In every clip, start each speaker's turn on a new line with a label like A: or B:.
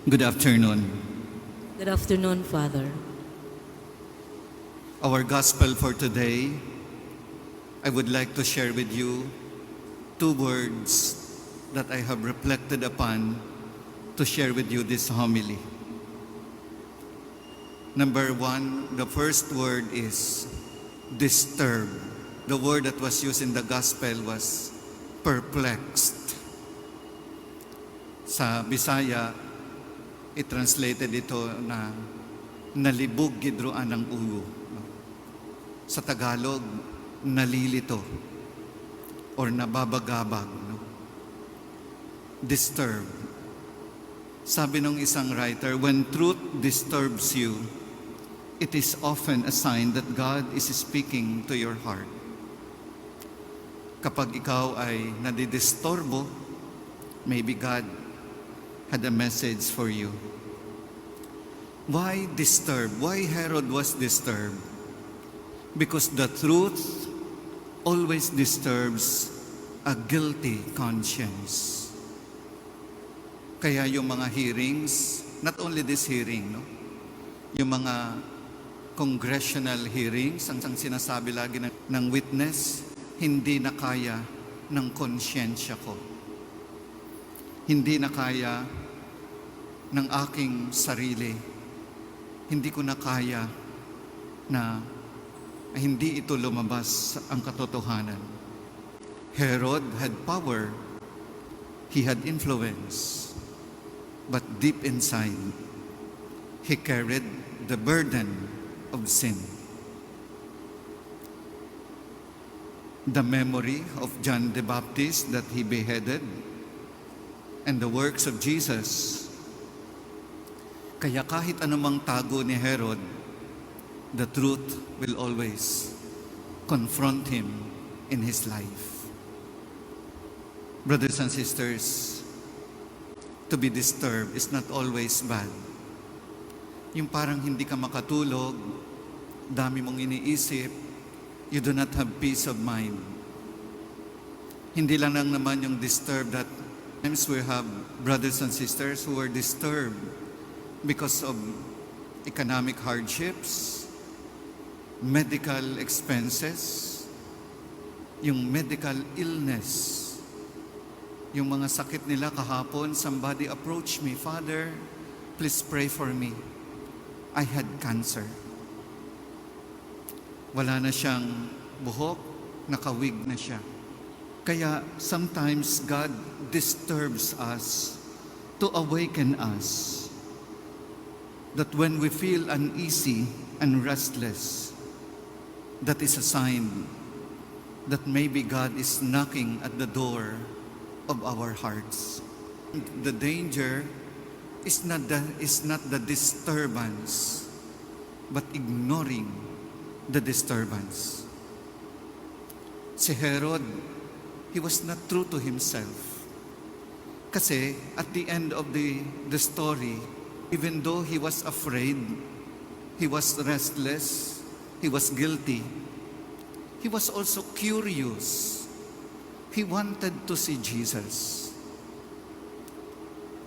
A: Good afternoon.
B: Good afternoon, Father.
A: Our gospel for today, I would like to share with you two words that I have reflected upon to share with you this homily. Number one, the first word is disturb. The word that was used in the gospel was perplexed. Sa Bisaya, i-translated ito na nalibog gidroan ng ulo. Sa Tagalog, nalilito or nababagabag. Disturb. Sabi ng isang writer, when truth disturbs you, it is often a sign that God is speaking to your heart. Kapag ikaw ay nadidistorbo, maybe God had a message for you. Why disturb? Why Herod was disturbed? Because the truth always disturbs a guilty conscience. Kaya yung mga hearings, not only this hearing, yung mga congressional hearings, ang sinasabi lagi ng witness, hindi na kaya ng konsyensya ko. Hindi na kaya ng aking sarili. Hindi ko na kaya na hindi ito lumabas ang katotohanan. Herod had power. He had influence. But deep inside, he carried the burden of sin. The memory of John the Baptist that he beheaded and the works of Jesus. Kaya kahit anumang tago ni Herod, the truth will always confront him in his life. Brothers and sisters, to be disturbed is not always bad. Yung parang hindi ka makatulog, dami mong iniisip, you do not have peace of mind. Hindi lang naman yung disturbed that sometimes we have brothers and sisters who are disturbed because of economic hardships, medical expenses, yung medical illness, yung mga sakit nila kahapon, somebody approached me, Father, please pray for me. I had cancer. Wala na siyang buhok, nakawig na siya. Kaya sometimes God disturbs us to awaken us that when we feel uneasy and restless, that is a sign that maybe God is knocking at the door of our hearts. The danger is not the disturbance, but ignoring the disturbance. Si Herod, he was not true to himself. Kasi at the end of the story, even though he was afraid, he was restless, he was guilty, he was also curious. He wanted to see Jesus.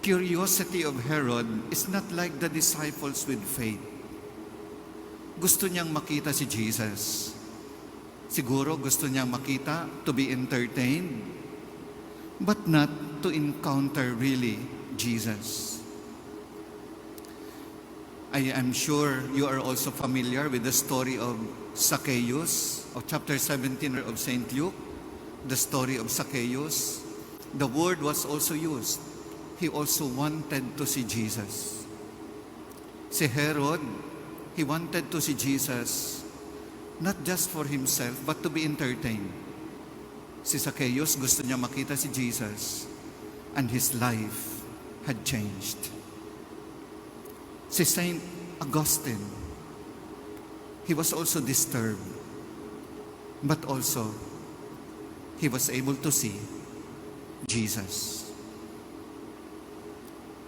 A: Curiosity of Herod is not like the disciples with faith. Gusto niyang makita si Jesus. Siguro gusto niyang makita, to be entertained, but not to encounter really Jesus. I am sure you are also familiar with the story of Zacchaeus, of chapter 17 of St. Luke, the story of Zacchaeus. The word was also used. He also wanted to see Jesus. Si Herod, he wanted to see Jesus, not just for himself, but to be entertained. Si Zacchaeus, gusto niya makita si Jesus, and his life had changed. Si Saint Augustine, he was also disturbed, but also he was able to see Jesus.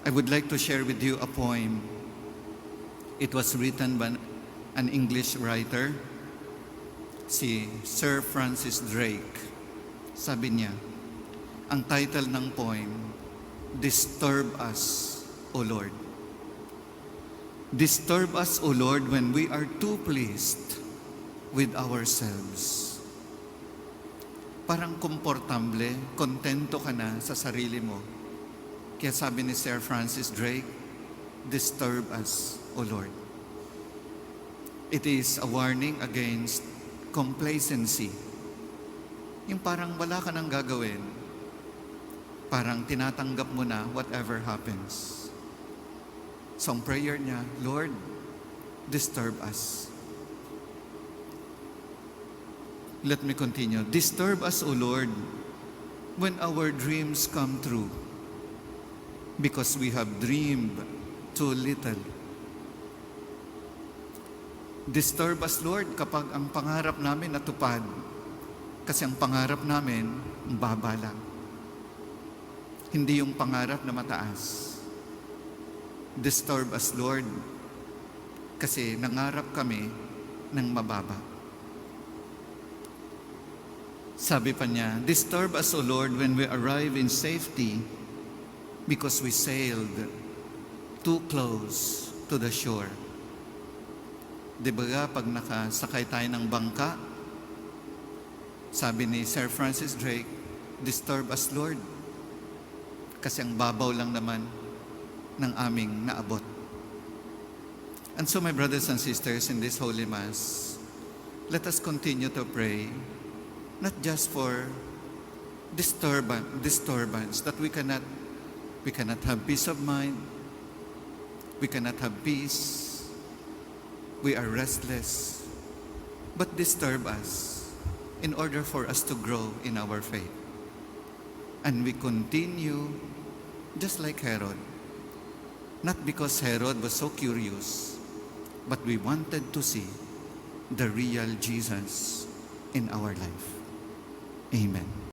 A: I would like to share with you a poem. It was written by an English writer, si Sir Francis Drake. Sabi niya, ang title ng poem, Disturb Us O Lord. Disturb us, O Lord, when we are too pleased with ourselves. Parang komportable, kontento ka na sa sarili mo. Kaya sabi ni Sir Francis Drake, disturb us, O Lord. It is a warning against complacency. Yung parang wala ka nang gagawin, parang tinatanggap mo na whatever happens. So ang prayer niya, Lord, disturb us. Let me continue. Disturb us, O Lord, when our dreams come true, because we have dreamed too little. Disturb us, Lord, kapag ang pangarap namin natupad, kasi ang pangarap namin, ang baba lang. Hindi yung pangarap na mataas. Disturb us, Lord, kasi nangarap kami ng mababa. Sabi pa niya, disturb us, O Lord, when we arrive in safety because we sailed too close to the shore. Di ba pag nakasakay tayo ng bangka, sabi ni Sir Francis Drake, disturb us, Lord, kasi ang babaw lang naman ng aming naabot. And so, my brothers and sisters, in this Holy Mass, let us continue to pray, not just for disturbance, that we cannot have peace of mind, we cannot have peace, we are restless, but disturb us in order for us to grow in our faith. And we continue just like Herod. Not because Herod was so curious, but we wanted to see the real Jesus in our life. Amen.